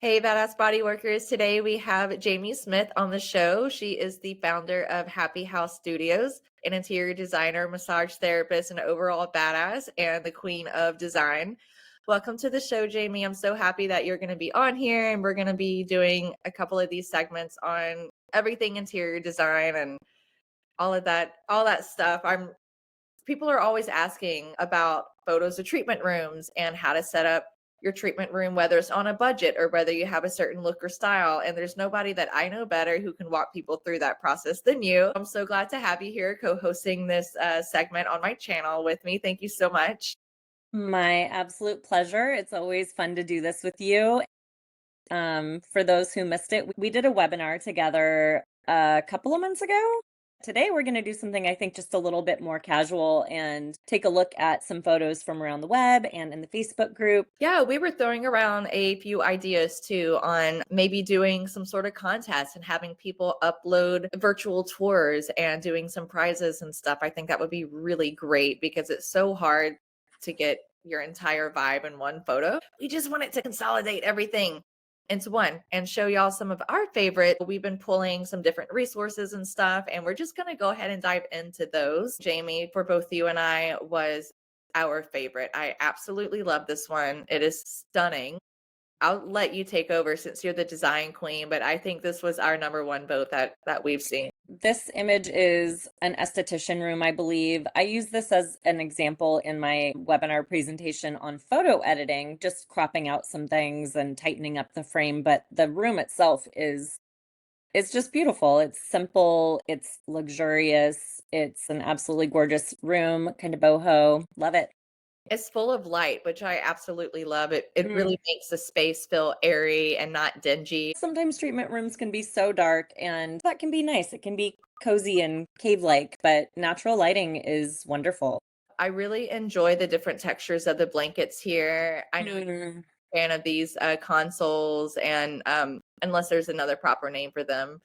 Hey, Badass Body Workers. Today we have Jamie Smith on the show. She is the founder of Happy House Studios, an interior designer, massage therapist, and overall badass, and the queen of design. Welcome to the show, Jamie. I'm so happy that you're going to be on here, and we're going to be doing a couple of these segments on everything interior design and all that stuff. I'm People are always asking about photos of treatment rooms and how to set up your treatment room, whether it's on a budget or whether you have a certain look or style. And there's nobody that I know better who can walk people through that process than you. I'm so glad to have you here co-hosting this segment on my channel with me. Thank you so much. My absolute pleasure. It's always fun to do this with you. For those who missed it, we did a webinar together a couple of months ago. Today, we're going to do something I think just a little bit more casual and take a look at some photos from around the web and in the Facebook group. Yeah, we were throwing around a few ideas too on maybe doing some sort of contest and having people upload virtual tours and doing some prizes and stuff. I think that would be really great because it's so hard to get your entire vibe in one photo. We just wanted to consolidate everything into one and show y'all some of our favorite. We've been pulling some different resources and stuff, and we're just going to go ahead and dive into those. Jamie, for both you and I, was our favorite. I absolutely love this one. It is stunning. I'll let you take over since you're the design queen, but I think this was our number one vote that we've seen. This image is an esthetician room, I believe. I use this as an example in my webinar presentation on photo editing, just cropping out some things and tightening up the frame, but the room itself is it's just beautiful. It's simple, it's luxurious, it's an absolutely gorgeous room, kind of boho. Love it. It's full of light, which I absolutely love. It Mm. really makes the space feel airy and not dingy. Sometimes treatment rooms can be so dark, and that can be nice. It can be cozy and cave-like, but natural lighting is wonderful. I really enjoy the different textures of the blankets here. I know you're Mm. a fan of these consoles and unless there's another proper name for them.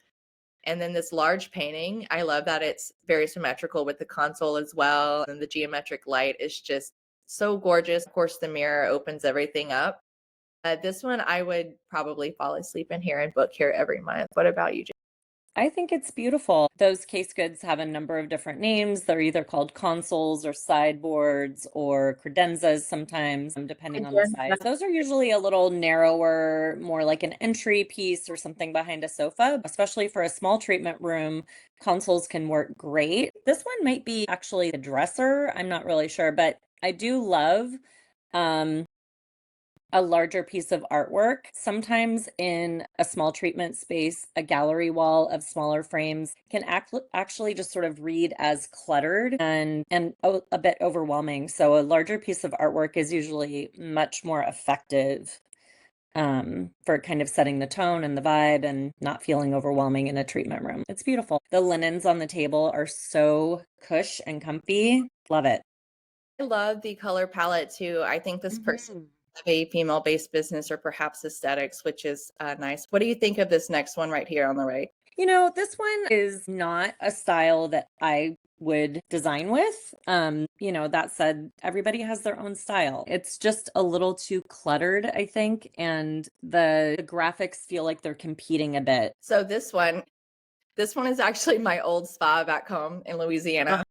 And then this large painting, I love that it's very symmetrical with the console as well. And the geometric light is just so gorgeous. Of course, the mirror opens everything up. This one, I would probably fall asleep in here and book here every month. What about you, Jen? I think it's beautiful. Those case goods have a number of different names. They're either called consoles or sideboards or credenzas sometimes, depending on the size. Those are usually a little narrower, more like an entry piece or something behind a sofa, especially for a small treatment room. Consoles can work great. This one might be actually the dresser. I'm not really sure, but I do love um, a larger piece of artwork. Sometimes in a small treatment space, a gallery wall of smaller frames can actually just sort of read as cluttered and a bit overwhelming. So a larger piece of artwork is usually much more effective for kind of setting the tone and the vibe and not feeling overwhelming in a treatment room. It's beautiful. The linens on the table are so cush and comfy. Love it. I love the color palette too. I think this person Mhm. have a female-based business or perhaps aesthetics, which is nice. What do you think of this next one right here on the right? This one is not a style that I would design with. That said, everybody has their own style. It's just a little too cluttered, I think, and the graphics feel like they're competing a bit. So this one is actually my old spa back home in Louisiana.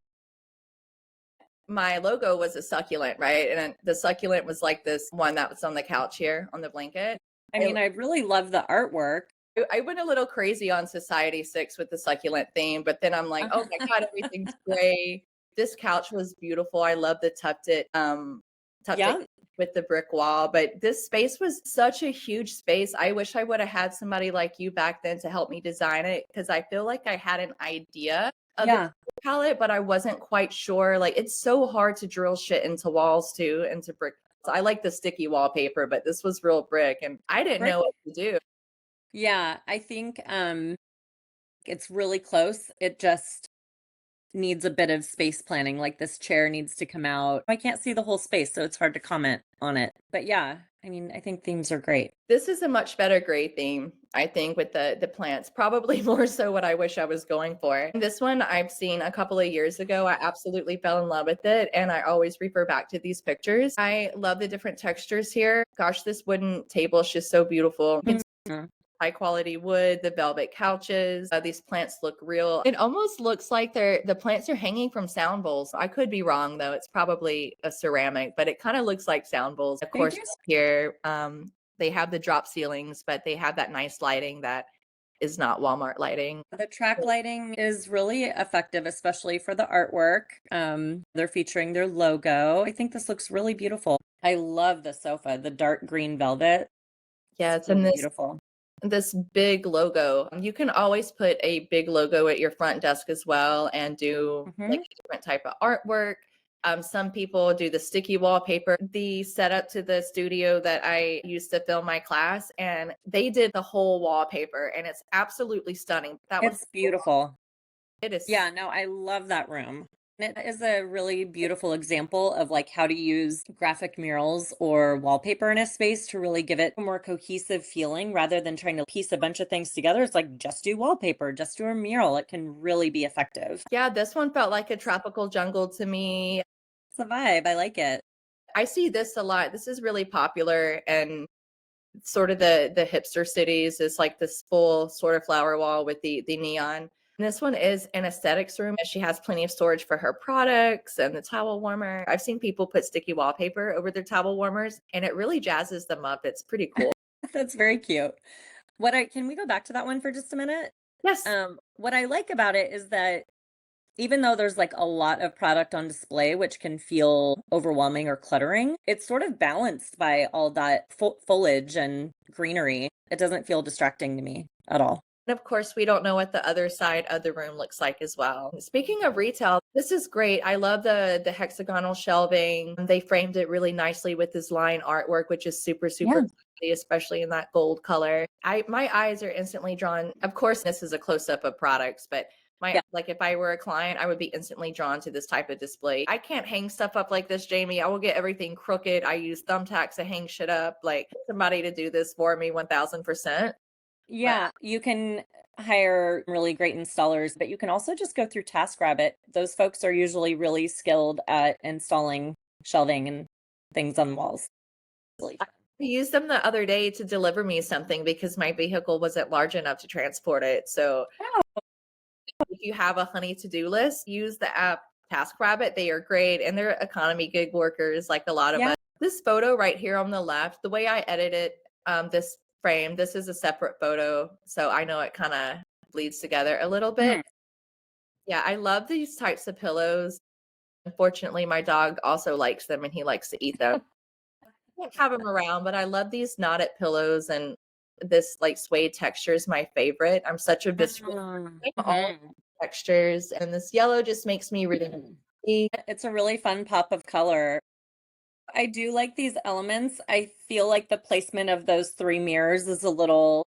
My logo was a succulent, right? And then the succulent was like this one that was on the couch here on the blanket. I I mean, I really love the artwork. I went a little crazy on Society 6 with the succulent theme, but then I'm like, "Oh my god, everything's gray." This couch was beautiful. I love the tucked it Yeah. with the brick wall, but this space was such a huge space. I wish I would have had somebody like you back then to help me design it because I feel like I had an idea of the Yeah. palette, but I wasn't quite sure. Like, it's so hard to drill shit into walls too, into brick. So I like the sticky wallpaper, but this was real brick, and I didn't Brick. know what to do. Yeah, I think it's really close. It just needs a bit of space planning. Like this chair needs to come out. I can't see the whole space, so it's hard to comment on it. But yeah, I mean, I think themes are great. This is a much better gray theme, I think, with the plants. Probably more so what I wish I was going for. This one I've seen a couple of years ago. I absolutely fell in love with it, and I always refer back to these pictures. I love the different textures here. Gosh, this wooden table is just so beautiful. Mhm. High quality wood, the velvet couches. These plants look real. It almost looks like the plants are hanging from sound bowls. I could be wrong though. It's probably a ceramic, but it kind of looks like sound bowls. Of They course, do. here they have the drop ceilings, but they have that nice lighting that is not Walmart lighting. The track lighting is really effective, especially for the artwork. They're featuring their logo. I think this looks really beautiful. I love the sofa, the dark green velvet. Yes, So and beautiful. this big logo. You can always put a big logo at your front desk as well and do like Hmm. a different type of artwork. Some people do the sticky wallpaper. The setup to the studio that I used to film my class, and they did the whole wallpaper, and it's absolutely stunning. That was It's beautiful. it is Yeah, no, I love that room. And it is a really beautiful example of like how to use graphic murals or wallpaper in a space to really give it a more cohesive feeling rather than trying to piece a bunch of things together. It's like just do wallpaper, just do a mural. It can really be effective. yeah. This one felt like a tropical jungle to me. It's the vibe. I like it. I see this a lot. This is really popular and sort of the hipster cities is like this full sort of flower wall with the neon. And this one is an aesthetics room. She has plenty of storage for her products and the towel warmer. I've seen people put sticky wallpaper over their towel warmers and it really jazzes them up. It's pretty cool. That's very cute. What I can we go back to that one for just a minute? Yes. What I like about it is that even though there's like a lot of product on display, which can feel overwhelming or cluttering, it's sort of balanced by all that foliage and greenery. It doesn't feel distracting to me at all. And of course, we don't know what the other side of the room looks like as well. Speaking of retail, this is great. I love the hexagonal shelving. They framed it really nicely with this line artwork, which is super Yeah. pretty, especially in that gold color. I my eyes are instantly drawn. Of course, this is a close up of products, but my Yeah. like if I were a client, I would be instantly drawn to this type of display. I can't hang stuff up like this, Jamie. I will get everything crooked. I use thumbtacks to hang shit up. Like somebody to do this for me 1000%. Yeah, you can hire really great installers, but you can also just go through TaskRabbit. Those folks are usually really skilled at installing shelving and things on walls. Really I fun. used them the other day to deliver me something because my vehicle wasn't large enough to transport it. So Oh, if you have a honey to-do list, use the app TaskRabbit. They are great and they're economy gig workers like a lot of yeah. us. This photo right here on the left, the way I edit it, this frame, this is a separate photo. So I know it kind of bleeds together a little bit. Mhm. Yeah, I love these types of pillows. Unfortunately, my dog also likes them and he likes to eat them. Can't have them around, but I love these knotted pillows and this like suede texture is my favorite. I'm such a visceral all Mhm. textures, and this yellow just makes me really happy. It's a really fun pop of color. I do like these elements. I feel like the placement of those three mirrors is a little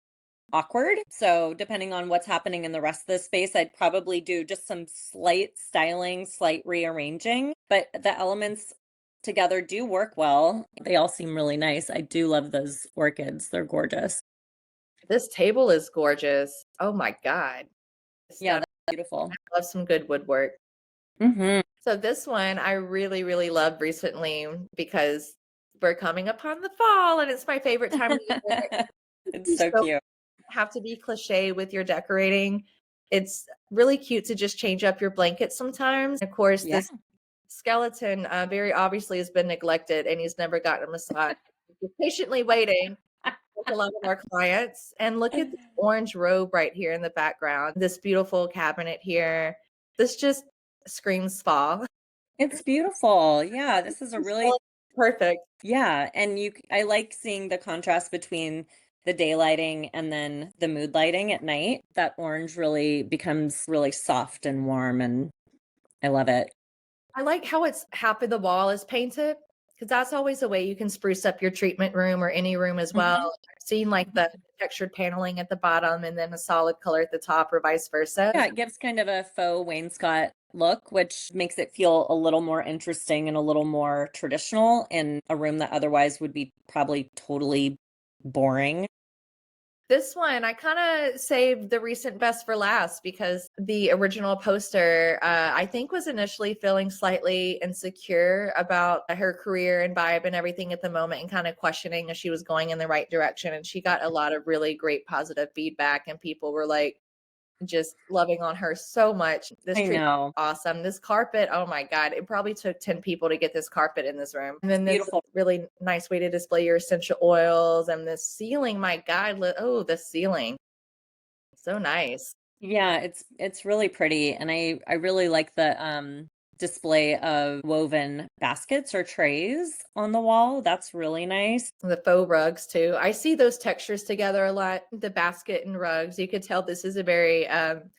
awkward. So, depending on what's happening in the rest of the space, I'd probably do just some slight styling, slight rearranging. But the elements together do work well. They all seem really nice. I do love those orchids. They're gorgeous. This table is gorgeous. Oh my god. Yeah, Stunning. that's beautiful. I love some good woodwork. Hmm. So this one I really loved recently because we're coming upon the fall and it's my favorite time of year. It's You so so cute. have to be cliche with your decorating. It's really cute to just change up your blankets sometimes. Of course, Yeah. this skeleton very obviously has been neglected and he's never gotten a massage. We're patiently waiting with a lot of our clients. And look at this orange robe right here in the background, this beautiful cabinet here. This just screams fall. It's beautiful. Yeah, this is a It's really so perfect. yeah, and I like seeing the contrast between the daylighting and then the mood lighting at night. That orange really becomes really soft and warm, and I love it. I like how it's half of the wall is painted because that's always a way you can spruce up your treatment room or any room as well. Mhm. I've seen like the textured paneling at the bottom and then a solid color at the top or vice versa. Yeah, it gives kind of a faux wainscot look, which makes it feel a little more interesting and a little more traditional in a room that otherwise would be probably totally boring. This one, I kinda saved the recent best for last because the original poster, I think was initially feeling slightly insecure about her career and vibe and everything at the moment and kinda questioning if she was going in the right direction, and she got a lot of really great positive feedback, and people were, like, just loving on her so much. This I tree know. awesome. This carpet, oh my god, it probably took 10 people to get this carpet in this room. And It's then this beautiful. really nice way to display your essential oils and the ceiling, my god, oh, the ceiling. So nice. Yeah, it's really pretty, and I really like the display of woven baskets or trays on the wall. That's really nice. The faux rugs too. I see those textures together a lot. The basket and rugs. You could tell this is a very and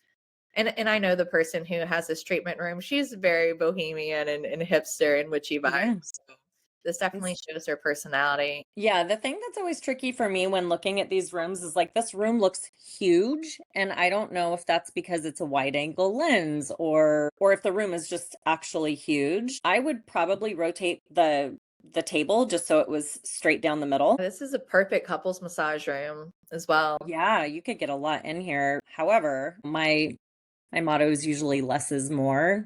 I know the person who has this treatment room. She's very bohemian and hipster and witchy vibes. Yeah. So this definitely It's shows her personality. Yeah, the thing that's always tricky for me when looking at these rooms is like this room looks huge, and I don't know if that's because it's a wide angle lens or if the room is just actually huge. I would probably rotate the table just so it was straight down the middle. This is a perfect couples massage room as well. Yeah, you could get a lot in here. However, my motto is usually less is more,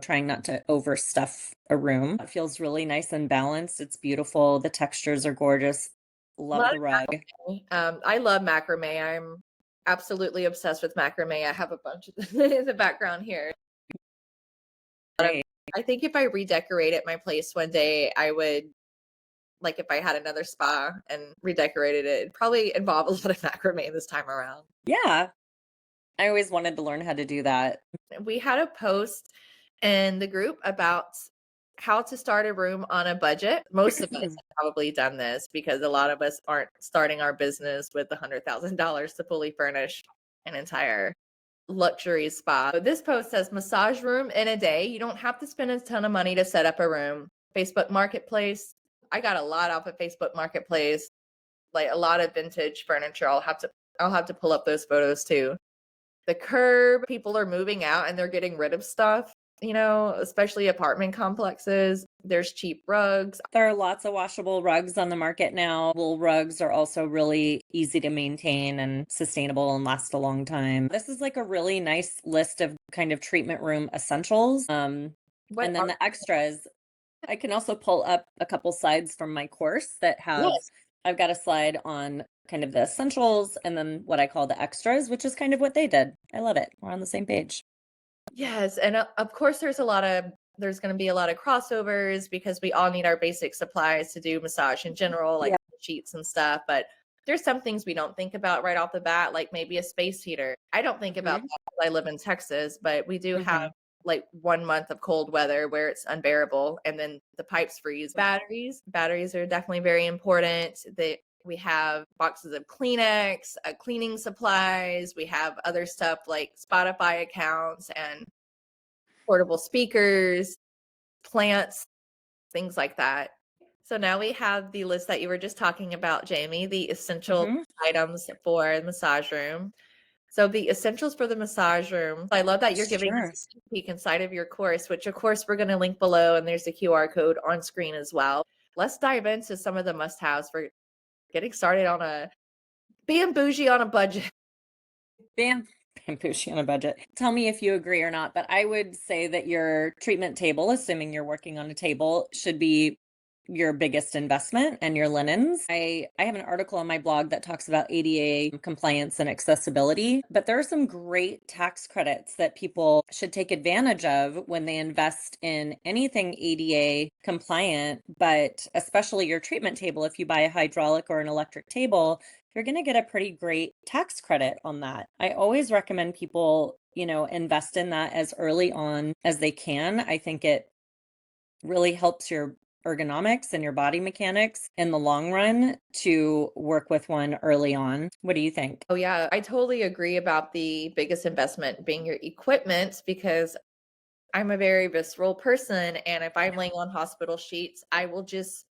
trying not to overstuff a room. It feels really nice and balanced. It's beautiful. The textures are gorgeous. A lot Love the rug. of macrame. I love macrame. I'm absolutely obsessed with macrame. I have a bunch of in the background here. Great. I think if I redecorated my place one day, I would like if I had another spa and redecorated it, it'd probably involve a lot of macrame this time around. Yeah. I always wanted to learn how to do that. We had a post in the group about how to start a room on a budget. Most of us have probably done this because a lot of us aren't starting our business with $100,000 to fully furnish an entire luxury spa. This post says massage room in a day. You don't have to spend a ton of money to set up a room. Facebook Marketplace. I got a lot off of Facebook Marketplace, like a lot of vintage furniture. I'll have to pull up those photos too. The curb, people are moving out and they're getting rid of stuff, especially apartment complexes. There's cheap rugs. There are lots of washable rugs on the market now. Wool rugs are also really easy to maintain and sustainable and last a long time. This is like a really nice list of kind of treatment room essentials. What And then are the extras. I can also pull up a couple slides from my course that have, yes, I've got a slide on kind of the essentials and then what I call the extras, which is kind of what they did. I love it. We're on the same page. yes, and of course there's going to be a lot of crossovers because we all need our basic supplies to do massage in general, like Yeah. sheets and stuff, but there's some things we don't think about right off the bat, like maybe a space heater. I don't think about Hmm. that 'cause I live in Texas, but we do have Hmm. like 1 month of cold weather where it's unbearable and then the pipes freeze. Batteries are definitely very important. We have boxes of Kleenex, cleaning supplies. We have other stuff like Spotify accounts and portable speakers, plants, things like that. So now we have the list that you were just talking about, Jamie, the essential Hmm. items for the massage room. So the essentials for the massage room. I love that you're giving us Sure. a sneak peek inside of your course, which of course we're going to link below, and there's a QR code on screen as well. Let's dive into some of the must-haves for getting started on a being bougie on a budget. Bam. Bambooshi on a budget. Tell me if you agree or not, but I would say that your treatment table, assuming you're working on a table, should be your biggest investment and your linens. I have an article on my blog that talks about ADA compliance and accessibility, but there are some great tax credits that people should take advantage of when they invest in anything ADA compliant, but especially your treatment table. If you buy a hydraulic or an electric table, you're going to get a pretty great tax credit on that. I always recommend people, invest in that as early on as they can. I think it really helps your ergonomics and your body mechanics in the long run to work with one early on. What do you think? Oh yeah, I totally agree about the biggest investment being your equipment because I'm a very visceral person and if I'm laying on hospital sheets, I will just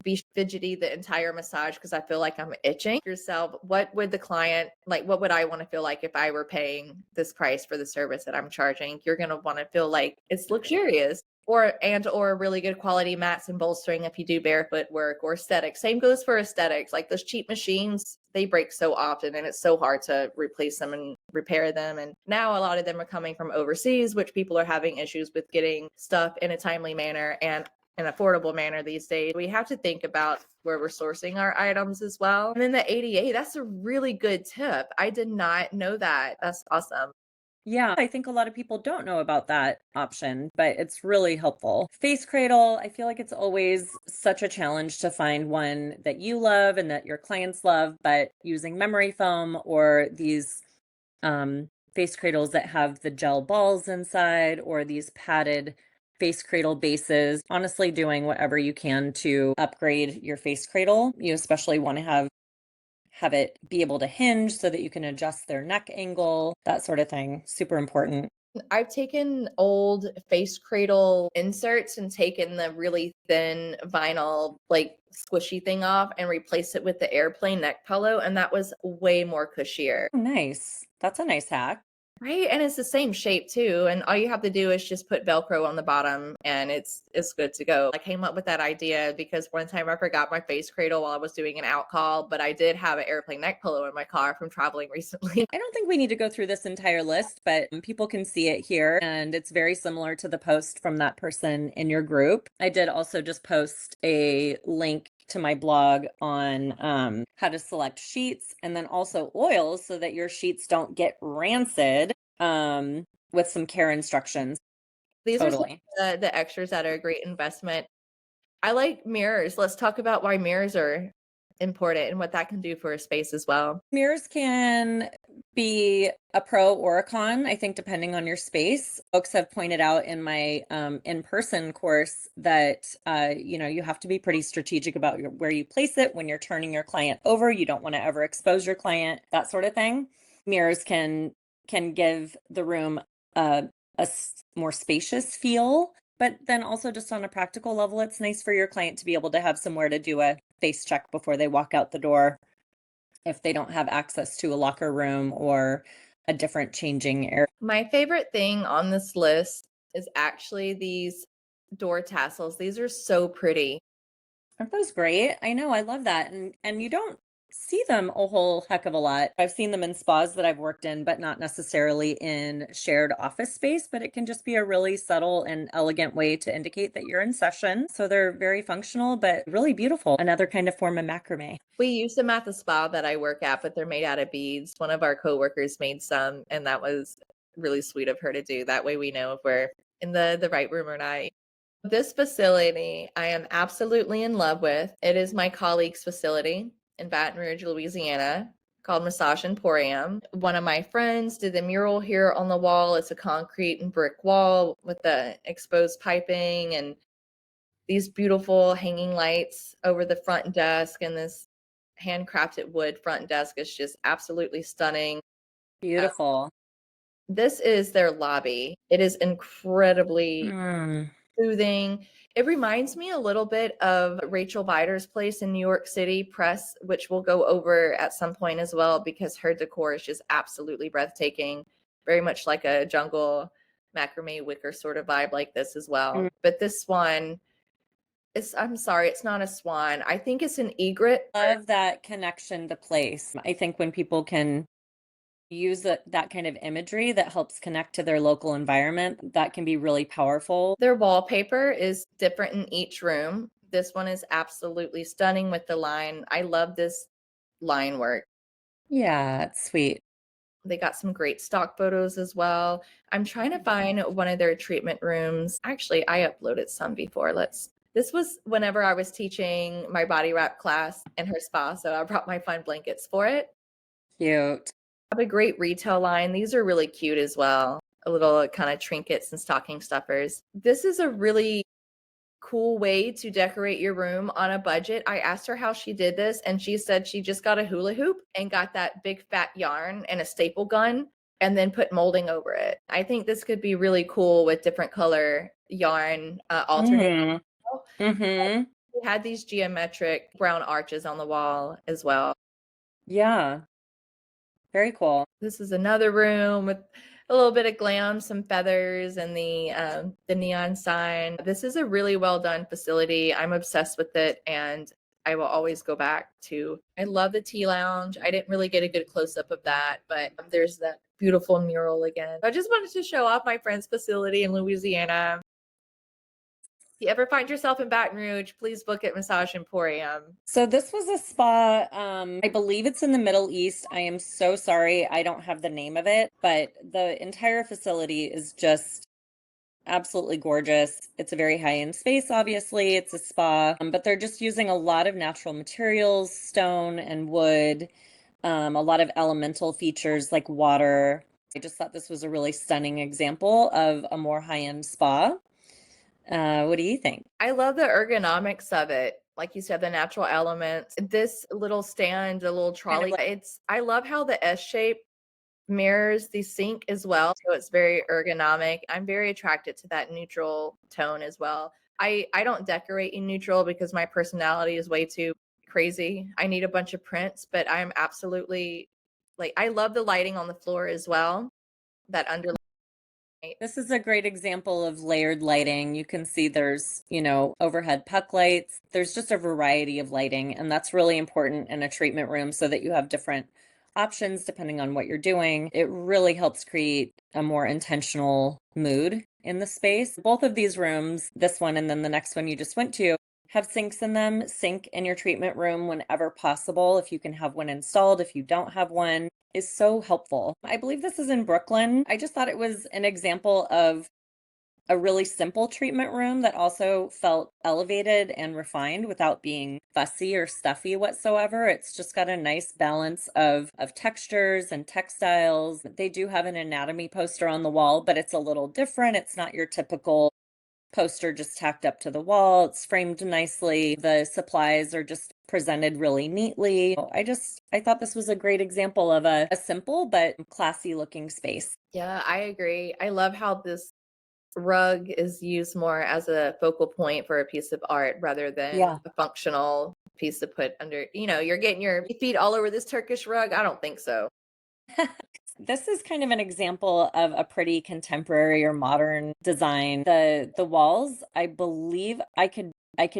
be fidgety the entire massage because I feel like I'm itching. Yourself, what would the client like? What would I want to feel like if I were paying this price for the service that I'm charging? You're going to want to feel like it's luxurious. Or really good quality mats and bolstering if you do barefoot work or aesthetics. Same goes for aesthetics. Like those cheap machines, they break so often and it's so hard to replace them and repair them. And now a lot of them are coming from overseas, which people are having issues with getting stuff in a timely manner and an affordable manner these days. We have to think about where we're sourcing our items as well. And then the ADA, that's a really good tip. I did not know that. That's awesome. Yeah, I think a lot of people don't know about that option, but it's really helpful. Face cradle, I feel like it's always such a challenge to find one that you love and that your clients love, but using memory foam or these face cradles that have the gel balls inside or these padded face cradle bases, honestly doing whatever you can to upgrade your face cradle. You especially want to have it be able to hinge so that you can adjust their neck angle, that sort of thing. Super important. I've taken old face cradle inserts and taken the really thin vinyl, like squishy thing off and replaced it with the airplane neck pillow. And that was way more cushier. Oh, nice. That's a nice hack. Right, and it's the same shape too, and all you have to do is just put Velcro on the bottom and it's good to go. I came up with that idea because one time I forgot my face cradle while I was doing an out call, but I did have an airplane neck pillow in my car from traveling recently. I don't think we need to go through this entire list, but people can see it here. And it's very similar to the post from that person in your group. I did also just post a link to my blog on how to select sheets and then also oils so that your sheets don't get rancid with some care instructions. These are some Totally. of the extras that are a great investment. I like mirrors. Let's talk about why mirrors are important and what that can do for a space as well. Mirrors can be a pro or a con, I think, depending on your space. Folks have pointed out in my in-person course that you have to be pretty strategic about where you place it when you're turning your client over. You don't want to ever expose your client, that sort of thing. Mirrors can give the room more spacious feel, but then also just on a practical level, it's nice for your client to be able to have somewhere to do a face check before they walk out the door if they don't have access to a locker room or a different changing area. My favorite thing on this list is actually these door tassels. These are so pretty. Aren't those great? I know, I love that. And you don't see them a whole heck of a lot. I've seen them in spas that I've worked in, but not necessarily in shared office space, but it can just be a really subtle and elegant way to indicate that you're in session. So they're very functional, but really beautiful. Another kind of form of macrame. We use them at the spa that I work at, but they're made out of beads. One of our coworkers made some, and that was really sweet of her to do. That way we know if we're in the right room or not. This facility I am absolutely in love with. It is my colleague's facility in Baton Rouge, Louisiana, called Massage Emporium. One of my friends did the mural here on the wall. It's a concrete and brick wall with the exposed piping and these beautiful hanging lights over the front desk, and this handcrafted wood front desk is just absolutely stunning. Beautiful. This is their lobby. It is incredibly Mm. soothing. It reminds me a little bit of Rachel Bider's place in New York City, Press, which we'll go over at some point as well, because her decor is just absolutely breathtaking. Very much like a jungle macrame wicker sort of vibe like this as well. Mm. But this one, I'm sorry, it's not a swan. I think it's an egret. Love that connection to place. I think when people can use that kind of imagery that helps connect to their local environment, that can be really powerful. Their wallpaper is different in each room. This one is absolutely stunning with the line. I love this line work. Yeah, it's sweet. They got some great stock photos as well. I'm trying to find one of their treatment rooms. Actually, I uploaded some before. This was whenever I was teaching my body wrap class in her spa, so I brought my fun blankets for it. Cute. Have a great retail line. These are really cute as well. A little kind of trinkets and stocking stuffers. This is a really cool way to decorate your room on a budget. I asked her how she did this, and she said she just got a hula hoop and got that big fat yarn and a staple gun and then put molding over it. I think this could be really cool with different color yarn alternating. Mm. Mm-hmm. We had these geometric brown arches on the wall as well. Yeah, very cool. This is another room with a little bit of glam, some feathers, and the neon sign. This is a really well done facility. I'm obsessed with it, and I will always go back to. I love the tea lounge. I didn't really get a good close up of that, but there's that beautiful mural again. I just wanted to show off my friend's facility in Louisiana. If you ever find yourself in Baton Rouge, please book at Massage Emporium. So this was a spa, I believe it's in the Middle East. I am so sorry, I don't have the name of it, but the entire facility is just absolutely gorgeous. It's a very high-end space, obviously. It's a spa, but they're just using a lot of natural materials, stone and wood, a lot of elemental features like water. I just thought this was a really stunning example of a more high-end spa. What do you think? I love the ergonomics of it. Like you said, the natural elements. This little stand, the little Kind of trolley, like I love how the S shape mirrors the sink as well. So it's very ergonomic. I'm very attracted to that neutral tone as well. I don't decorate in neutral because my personality is way too crazy. I need a bunch of prints, but I'm absolutely like I love the lighting on the floor as well. That underlight. this is a great example of layered lighting. You can see there's, overhead puck lights. There's just a variety of lighting, and that's really important in a treatment room so that you have different options depending on what you're doing. It really helps create a more intentional mood in the space. Both of these rooms, this one and then the next one you just went to, have sinks in them. Sink in your treatment room whenever possible. If you can have one installed, if you don't have one, is so helpful. I believe this is in Brooklyn. I just thought it was an example of a really simple treatment room that also felt elevated and refined without being fussy or stuffy whatsoever. It's just got a nice balance of textures and textiles. They do have an anatomy poster on the wall, but it's a little different. It's not your typical poster just tacked up to the wall. It's framed nicely. The supplies are just presented really neatly. I thought this was a great example of a simple but classy looking space. Yeah, I agree. I love how this rug is used more as a focal point for a piece of art rather than Yeah. a functional piece to put under. You're getting your feet all over this Turkish rug. I don't think so. This is kind of an example of a pretty contemporary or modern design. The walls, I believe I could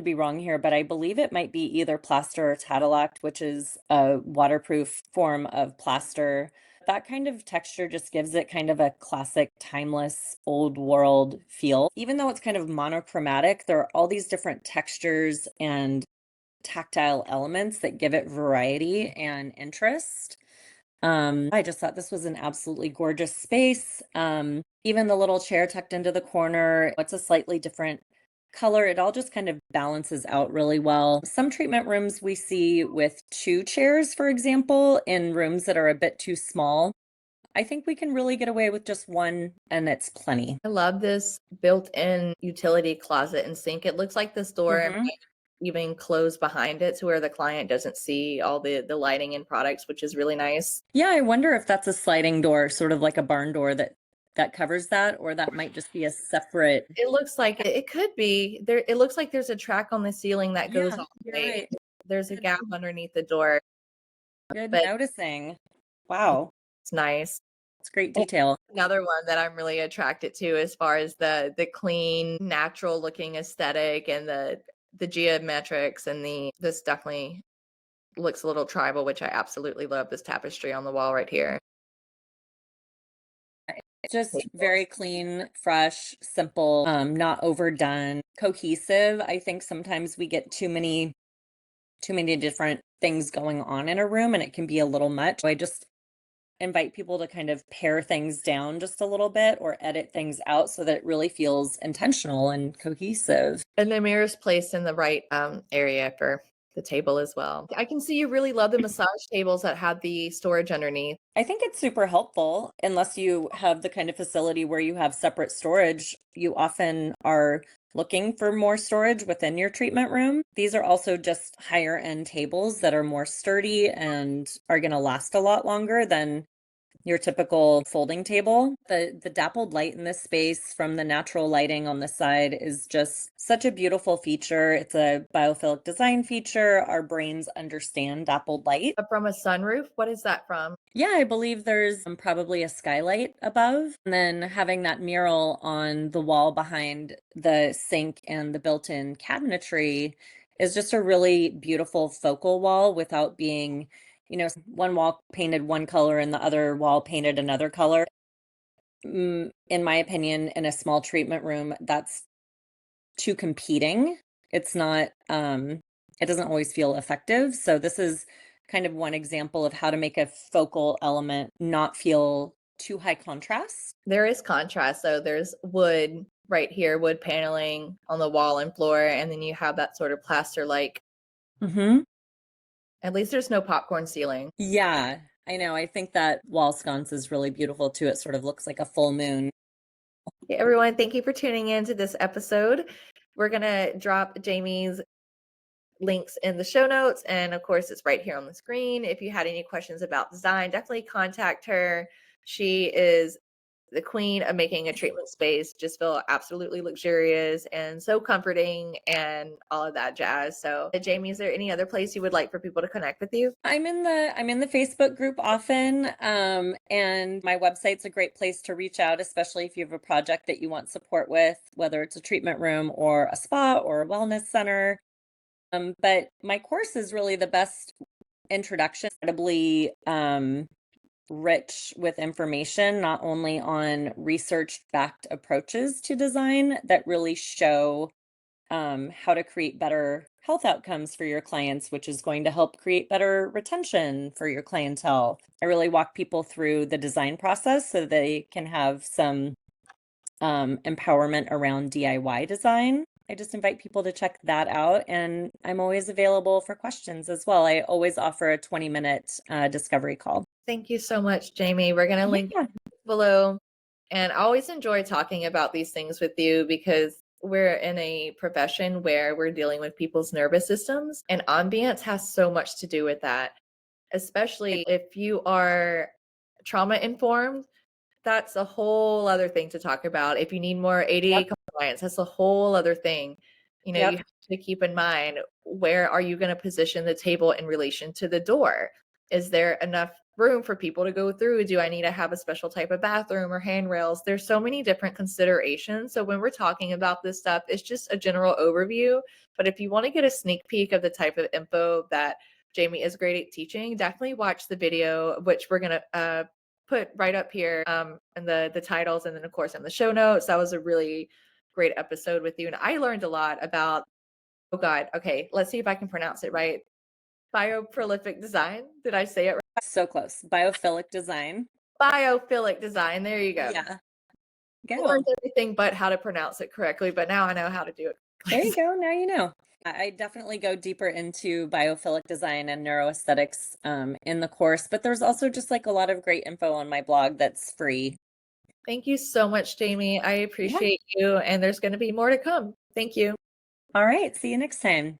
be wrong here, but I believe it might be either plaster or Tadilac, which is a waterproof form of plaster. That kind of texture just gives it kind of a classic, timeless, old world feel. Even though it's kind of monochromatic, there are all these different textures and tactile elements that give it variety and interest. I just thought this was an absolutely gorgeous space. Even the little chair tucked into the corner, it's a slightly different color. It all just kind of balances out really well. Some treatment rooms we see with two chairs, for example, in rooms that are a bit too small. I think we can really get away with just one, and it's plenty. I love this built-in utility closet and sink. It looks like this door Mhm. might even close behind it to where the client doesn't see all the lighting and products, which is really nice. Yeah, I wonder if that's a sliding door, sort of like a barn door that covers that, or that might just be a separate. It looks like it could be there. It looks like there's a track on the ceiling that goes Yeah, all the you're way. right. There's a Good, gap underneath the door, good but noticing. Wow, it's nice. it's great detail. Another one that I'm really attracted to as far as the clean, natural looking aesthetic and the geometrics and this definitely looks a little tribal, which I absolutely love this tapestry on the wall right here. Just very clean, fresh, simple, not overdone, cohesive. I think sometimes we get too many different things going on in a room and it can be a little much. I just invite people to kind of pare things down just a little bit or edit things out so that it really feels intentional and cohesive. And the mirror's placed in the right area for the table as well. I can see you really love the massage tables that have the storage underneath. I think it's super helpful unless you have the kind of facility where you have separate storage. You often are looking for more storage within your treatment room. These are also just higher end tables that are more sturdy and are going to last a lot longer than your typical folding table. The dappled light in this space from the natural lighting on the side is just such a beautiful feature. It's a biophilic design feature. Our brains understand dappled light. From a sunroof? What is that from? Yeah, I believe there's probably a skylight above. And then having that mural on the wall behind the sink and the built-in cabinetry is just a really beautiful focal wall without being, one wall painted one color and the other wall painted another color. In my opinion, in a small treatment room, that's too competing. It's not, it doesn't always feel effective. So this is kind of one example of how to make a focal element not feel too high contrast. There is contrast, though. There's wood right here, wood paneling on the wall and floor, and then you have that sort of plaster-like. Mm-hmm. At least there's no popcorn ceiling. Yeah, I know. I think that wall sconce is really beautiful too. It sort of looks like a full moon. Hey, everyone, thank you for tuning in to this episode. We're going to drop Jamie's links in the show notes, and of course it's right here on the screen. If you had any questions about design, definitely contact her. She is the queen of making a treatment space just feel absolutely luxurious and so comforting and all of that jazz. So Jamie, is there any other place you would like for people to connect with you? I'm in the Facebook group often, and my website's a great place to reach out, especially if you have a project that you want support with, whether it's a treatment room or a spa or a wellness center. But my course is really the best introduction, incredibly rich with information, not only on research-backed approaches to design that really show how to create better health outcomes for your clients, which is going to help create better retention for your clientele. I really walk people through the design process so they can have some empowerment around DIY design. I just invite people to check that out, and I'm always available for questions as well. I always offer a 20-minute discovery call. Thank you so much, Jamie. We're going to link Yeah. below. And I always enjoy talking about these things with you because we're in a profession where we're dealing with people's nervous systems, and ambience has so much to do with that, especially if you are trauma informed. That's a whole other thing to talk about. If you need more ADA Yep. compliance, that's a whole other thing. You Yep. have to keep in mind, where are you going to position the table in relation to the door? Is there enough room for people to go through? Do I need to have a special type of bathroom or handrails? There's so many different considerations. So when we're talking about this stuff, it's just a general overview. But if you want to get a sneak peek of the type of info that Jamie is great at teaching, definitely watch the video, which we're going to put right up here in the titles, and then of course in the show notes. That was a really great episode with you, and I learned a lot about, oh god, okay, let's see if I can pronounce it right. Bioprolific design. Did I say it right? So close. Biophilic design. Biophilic design. There you go. Yeah. I Go. learned everything but how to pronounce it correctly, but now I know how to do it There you correctly. go. Now you know. I definitely go deeper into biophilic design and neuroaesthetics in the course, but there's also just like a lot of great info on my blog that's free. Thank you so much, Jamie. I Yeah. appreciate you, and there's going to be more to come. Thank you. All right. See you next time.